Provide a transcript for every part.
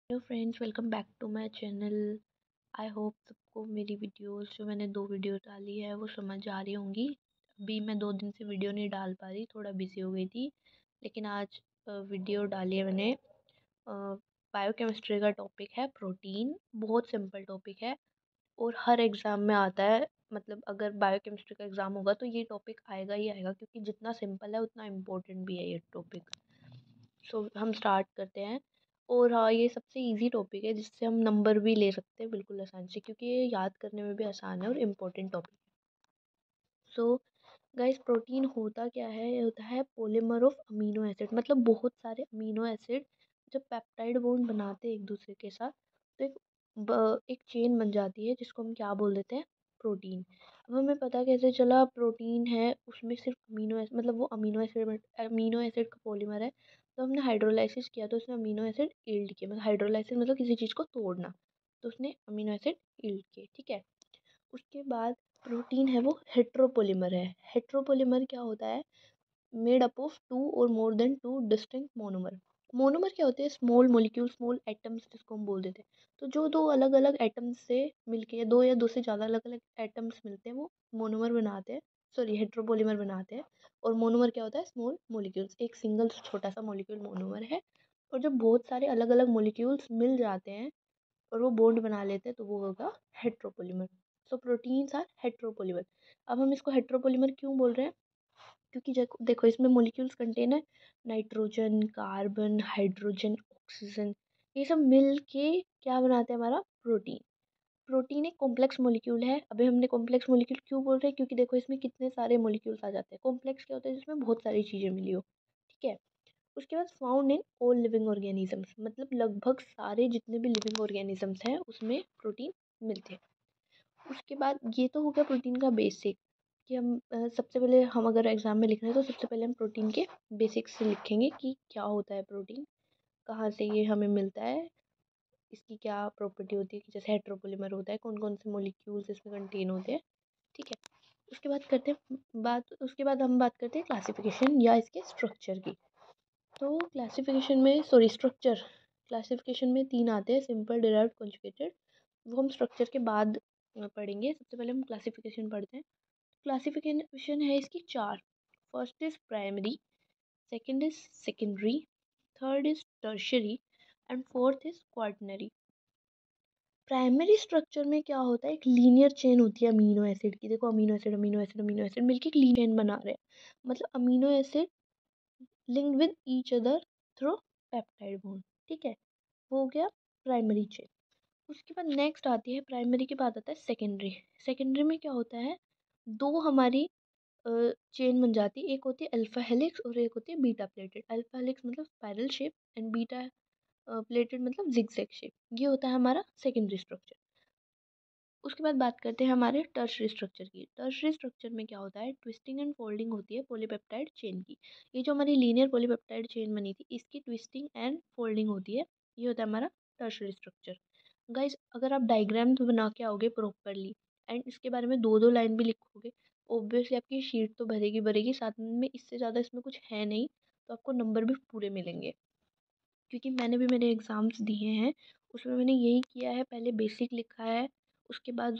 Hello friends, welcome back to my channel. I hope सबको मेरी videos जो मैंने 2 वीडियो डाली है वो समझ आ रही होंगी। अभी मैं 2 दिन से वीडियो नहीं डाल पा रही, थोड़ा बिजी हो गई थी। लेकिन आज वीडियो डाली है मैंने। बायोकेमिस्ट्री का टॉपिक है प्रोटीन। बहुत सिंपल टॉपिक है और हर एग्ज़ाम में आता है। मतलब अगर बायोकेमिस्ट्री का एग्ज़ाम होगा तो ये टॉपिक आएगा ही आएगा, क्योंकि जितना सिंपल है उतना इम्पोर्टेंट भी है ये टॉपिक। सो हम स्टार्ट करते हैं। और हाँ, ये सबसे इजी टॉपिक है जिससे हम नंबर भी ले सकते हैं बिल्कुल आसान से, क्योंकि ये याद करने में भी आसान है और इम्पोर्टेंट टॉपिक है। सो गाइस, प्रोटीन होता क्या है? ये होता है पॉलीमर ऑफ अमीनो एसिड। मतलब बहुत सारे अमीनो एसिड जब पेप्टाइड बॉन्ड बनाते हैं एक दूसरे के साथ, तो एक चेन बन जाती है जिसको हम क्या बोल देते हैं? प्रोटीन। अब हमें पता कैसे चला प्रोटीन है? उसमें सिर्फ अमीनो एसिड, मतलब वो अमीनो एसिड का पॉलीमर है। तो हमने हाइड्रोलाइसिस किया तो उसने अमीनो एसिड यील्ड किए। मतलब हाइड्रोलाइसिस मतलब किसी चीज़ को तोड़ना, तो उसने अमीनो एसिड यील्ड किए। ठीक है। उसके बाद प्रोटीन है वो हेट्रोपॉलीमर है। हेट्रोपॉलीमर क्या होता है? मेड अप ऑफ टू और more than two distinct monomer. Monomer क्या होते हैं? स्मॉल मॉलिक्यूल, स्मॉल एटम्स जिसको हम बोल देते हैं। तो जो दो अलग अलग एटम्स से मिलके, दो या दो से ज़्यादा अलग अलग एटम्स मिलते हैं, वो मोनोमर बनाते हैं। सॉरी, हेट्रोपॉलीमर बनाते हैं। और मोनोमर क्या होता है? Small molecules. एक सिंगल छोटा सा मॉलिक्यूल मोनोमर है। और जब बहुत सारे अलग अलग मॉलिक्यूल्स मिल जाते हैं और वो बॉन्ड बना लेते हैं तो वो होगा heteropolymer. So proteins are heteropolymer. अब हम इसको हेट्रोपॉलीमर क्यों बोल रहे हैं? क्योंकि देखो इसमें मॉलिक्यूल्स कंटेन है नाइट्रोजन, कार्बन, हाइड्रोजन, ऑक्सीजन। ये सब मिल के क्या बनाते हैं? हमारा प्रोटीन। प्रोटीन एक कॉम्प्लेक्स मॉलिक्यूल है। अभी हमने कॉम्प्लेक्स मॉलिक्यूल क्यों बोल रहे हैं? क्योंकि देखो इसमें कितने सारे मॉलिक्यूल्स आ जाते हैं। कॉम्प्लेक्स क्या होता है? जिसमें बहुत सारी चीज़ें मिली हो। ठीक है। उसके बाद found in all living organisms. मतलब लगभग सारे जितने भी लिविंग ऑर्गेनिजम्स हैं उसमें प्रोटीन मिलते हैं। उसके बाद ये तो हो गया प्रोटीन का बेसिक, कि हम सबसे पहले हम अगर एग्ज़ाम में लिख रहे हैं तो सबसे पहले हम प्रोटीन के बेसिक्स से लिखेंगे कि क्या होता है प्रोटीन, कहाँ से ये हमें मिलता है, इसकी क्या प्रॉपर्टी होती है, कि जैसे हेट्रोपॉलीमर होता है, कौन कौन से मॉलिक्यूल्स इसमें कंटेन होते हैं। ठीक है। उसके बाद हम बात करते हैं क्लासिफिकेशन या इसके स्ट्रक्चर की। तो क्लासिफिकेशन में, सॉरी, स्ट्रक्चर। क्लासिफिकेशन में 3 आते हैं: सिंपल, डिराइव्ड, कॉन्जुगेटेड। वो हम स्ट्रक्चर के बाद पढ़ेंगे। सबसे पहले हम क्लासिफिकेशन पढ़ते हैं। क्लासिफिकेशन है इसकी 4। First is primary, second is secondary, third is tertiary and fourth is quaternary. Primary structure में क्या होता है? एक लीनियर चेन होती है अमीनो एसिड की। देखो, amino acid amino acid amino acid मिलके एक लीनियर चेन बना रहे हैं। मतलब amino acid linked with each other through peptide bond. ठीक है। वो हो गया प्राइमरी चेन। उसके बाद नेक्स्ट आती है, प्राइमरी के बाद आता है सेकेंडरी। सेकेंडरी में क्या होता है? दो हमारी चेन बन जाती है। एक होती है अल्फा हेलिक्स और एक होती है बीटा प्लेटेड। अल्फा हेलिक्स मतलब spiral shape and beta pleated मतलब जिगजैग शेप। ये होता है हमारा सेकेंडरी स्ट्रक्चर। उसके बाद बात करते हैं हमारे टर्शरी स्ट्रक्चर की। टर्शरी स्ट्रक्चर में क्या होता है? ट्विस्टिंग एंड फोल्डिंग होती है पॉलीपेप्टाइड चेन की। ये जो हमारी लीनियर पॉलीपेप्टाइड चेन बनी थी, इसकी ट्विस्टिंग एंड फोल्डिंग होती है। ये होता है हमारा टर्शरी स्ट्रक्चर। गाइस, अगर आप डायग्राम बना के आओगे प्रॉपरली एंड इसके बारे में दो दो लाइन भी लिखोगे, ऑब्वियसली आपकी शीट तो भरेगी भरेगी। साथ में इससे ज़्यादा इसमें कुछ है नहीं, तो आपको नंबर भी पूरे मिलेंगे। क्योंकि मैंने भी मेरे एग्ज़ाम्स दिए हैं, उसमें मैंने यही किया है। पहले बेसिक लिखा है, उसके बाद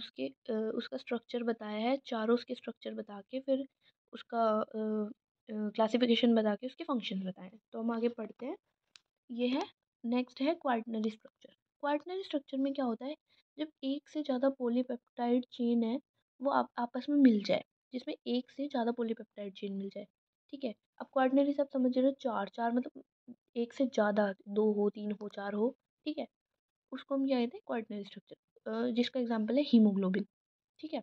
उसका स्ट्रक्चर बताया है, चारों उसके स्ट्रक्चर बता के, फिर उसका क्लासिफिकेशन बता के उसके फंक्शन बताए हैं। तो हम आगे पढ़ते हैं। ये है, नेक्स्ट है क्वार्टनरी स्ट्रक्चर। क्वार्टनरी स्ट्रक्चर में क्या होता है? जब एक से ज़्यादा पॉलीपेप्टाइड चेन है वो आपस में मिल जाए, जिसमें एक से ज़्यादा पॉलीपेप्टाइड चेन मिल जाए। ठीक है। अब क्वार्टनरी से आप समझ रहे हो, चार चार मतलब एक से ज़्यादा, दो हो, तीन हो, चार हो। ठीक है। उसको हम क्या कहते हैं? क्वार्टनरी स्ट्रक्चर, जिसका एग्जाम्पल है हीमोग्लोबिन। ठीक है।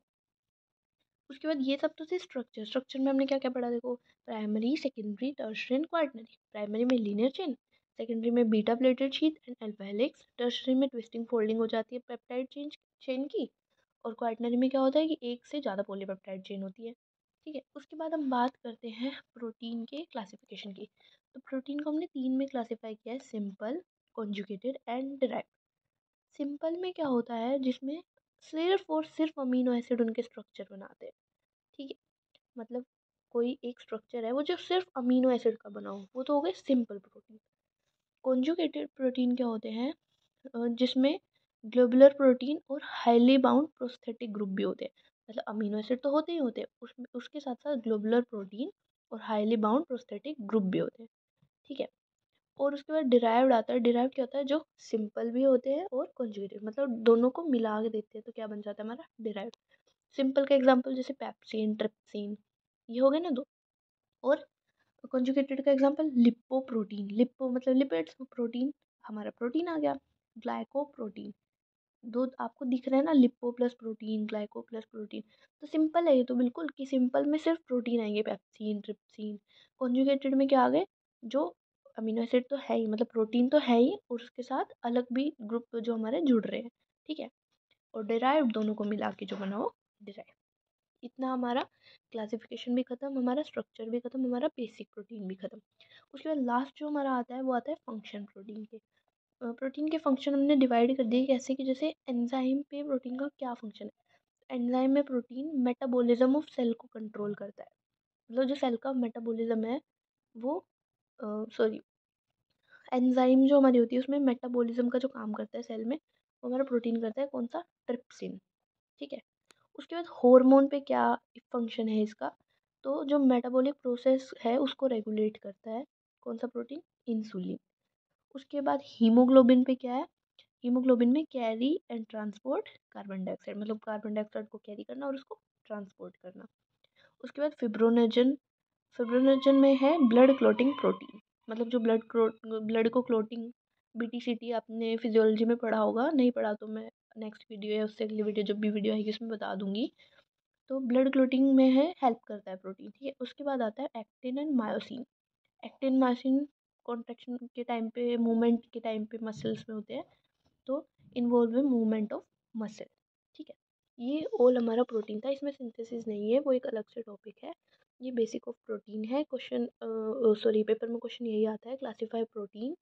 उसके बाद ये सब तो थे स्ट्रक्चर। स्ट्रक्चर में हमने क्या क्या पढ़ा? देखो, primary, secondary, tertiary and quaternary. Primary में लीनियर चेन, सेकेंडरी में beta pleated sheet and alpha helix, tertiary में ट्विस्टिंग फोल्डिंग हो जाती है पेप्टाइड चेन की, और क्वार्टनरी में क्या होता है कि एक से ज़्यादा पॉलीपेप्टाइड चेन होती है। ठीक है। उसके बाद हम बात करते हैं प्रोटीन के क्लासिफिकेशन की। तो प्रोटीन को हमने 3 में क्लासीफाई किया है: simple, conjugated and derived. Simple में क्या होता है? जिसमें सिर्फ और सिर्फ अमीनो एसिड उनके स्ट्रक्चर बनाते हैं। ठीक है। मतलब कोई एक स्ट्रक्चर है वो जो सिर्फ अमीनो एसिड का बना हो, वो तो हो गए सिंपल प्रोटीन। कॉन्जुगेटेड प्रोटीन क्या होते हैं? जिसमें ग्लोबुलर प्रोटीन और हाईली बाउंड प्रोस्थेटिक ग्रुप भी होते हैं। मतलब अमीनो एसिड तो होते ही होते हैं, उसमें उसके साथ साथ ग्लोबुलर प्रोटीन और हाईली बाउंड प्रोस्थेटिक ग्रुप भी होते हैं। ठीक है। और उसके बाद डिराइव्ड आता है। डिराइव्ड क्या होता है? जो सिंपल भी होते हैं और कॉन्जुगेटेड, मतलब दोनों को मिला के देते हैं तो क्या बन जाता है हमारा डिराइव्ड। सिंपल का एग्जांपल जैसे पेप्सिन, ट्रिप्सिन, ये हो गए ना दो। और कॉन्जुगेटेड का एग्जांपल लिपोप्रोटीन, लिपो मतलब लिपिड्स, प्रोटीन हमारा प्रोटीन आ गया। ग्लाइकोप्रोटीन, दो आपको दिख रहा है ना, lipo plus protein, glyco plus protein. तो सिंपल है ये तो बिल्कुल, कि सिंपल में सिर्फ प्रोटीन आएंगे, पेप्सिन, ट्रिप्सिन। कॉन्जुगेटेड में क्या आ गए? जो अमीनो एसिड तो है ही, मतलब प्रोटीन तो है ही, और उसके साथ अलग भी ग्रुप जो हमारे जुड़ रहे हैं। ठीक है। और डिराइव्ड दोनों को मिला के जो बना वो डिराइव्ड। इतना हमारा क्लासिफिकेशन भी खत्म, हमारा स्ट्रक्चर भी खत्म, हमारा बेसिक प्रोटीन भी खत्म। उसके बाद लास्ट जो हमारा आता है वो आता है फंक्शन प्रोटीन के। प्रोटीन के फंक्शन हमने डिवाइड कर दिए कैसे, कि जैसे एंजाइम पे प्रोटीन का क्या फंक्शन है। एंजाइम में प्रोटीन मेटाबॉलिज्म ऑफ सेल को कंट्रोल करता है। मतलब जो सेल का मेटाबॉलिज्म है वो, सॉरी, एंजाइम जो हमारी होती है उसमें मेटाबॉलिज्म का जो काम करता है सेल में, वो हमारा प्रोटीन करता है। कौन सा? ट्रिप्सिन। ठीक है। उसके बाद हार्मोन पे क्या फंक्शन है इसका? तो जो मेटाबॉलिक प्रोसेस है उसको रेगुलेट करता है। कौन सा प्रोटीन? इंसुलिन। उसके बाद हीमोग्लोबिन पे क्या है? हीमोग्लोबिन में carry and transport carbon dioxide, मतलब कार्बन डाइऑक्साइड को कैरी करना और उसको ट्रांसपोर्ट करना। उसके बाद फिब्रोनेजन, फिब्रोनेजन में है ब्लड क्लोटिंग प्रोटीन, मतलब जो ब्लड को क्लोटिंग, बीटीसीटी आपने फिजियोलॉजी में पढ़ा होगा, नहीं पढ़ा तो मैं नेक्स्ट वीडियो या उससे अगली वीडियो जब भी वीडियो आएगी उसमें बता दूंगी। तो ब्लड क्लोटिंग में है, हेल्प करता है प्रोटीन। ठीक है। उसके बाद आता है actin and myosin. Actin myosin contraction के टाइम पे, मूवमेंट के टाइम पे मसल्स में होते हैं, तो इन्वॉल्व है मूवमेंट ऑफ मसल। ठीक है। ये ऑल हमारा प्रोटीन था, इसमें सिंथेसिस नहीं है, वो एक अलग से टॉपिक है। ये बेसिक ऑफ प्रोटीन है। क्वेश्चन, सॉरी, पेपर में क्वेश्चन यही आता है, क्लासीफाई प्रोटीन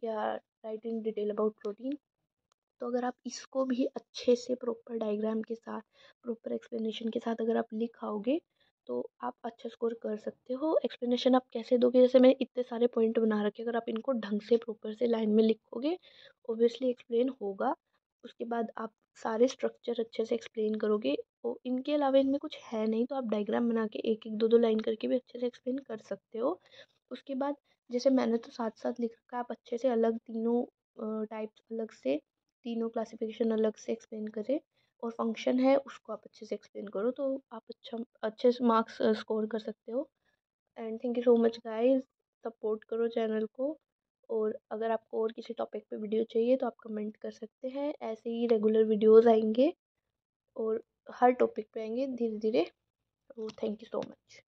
या right in detail about protein. तो अगर आप इसको भी अच्छे से प्रॉपर डायग्राम के साथ, प्रॉपर एक्सप्लेनेशन के साथ अगर आप लिख आओगे तो आप अच्छा स्कोर कर सकते हो। एक्सप्लेनेशन आप कैसे दोगे? जैसे मैंने इतने सारे पॉइंट बना रखे, अगर आप इनको ढंग से प्रॉपर से लाइन में लिखोगे ऑब्वियसली एक्सप्लेन होगा। उसके बाद आप सारे स्ट्रक्चर अच्छे से एक्सप्लेन करोगे। और इनके अलावा इनमें कुछ है नहीं तो आप डायग्राम बना के एक एक दो दो लाइन करके भी अच्छे से एक्सप्लेन कर सकते हो। उसके बाद जैसे मैंने तो साथ साथ लिख रखा है, आप अच्छे से अलग तीनों टाइप्स अलग से, तीनों क्लासिफिकेशन अलग से एक्सप्लेन करें। और फंक्शन है उसको आप अच्छे से एक्सप्लेन करो तो आप अच्छे से मार्क्स स्कोर कर सकते हो। And thank you so much guys, support करो चैनल को। और अगर आपको और किसी टॉपिक पे वीडियो चाहिए तो आप कमेंट कर सकते हैं, ऐसे ही रेगुलर वीडियोस आएंगे और हर टॉपिक पे आएंगे धीरे धीरे। तो थैंक यू सो मच।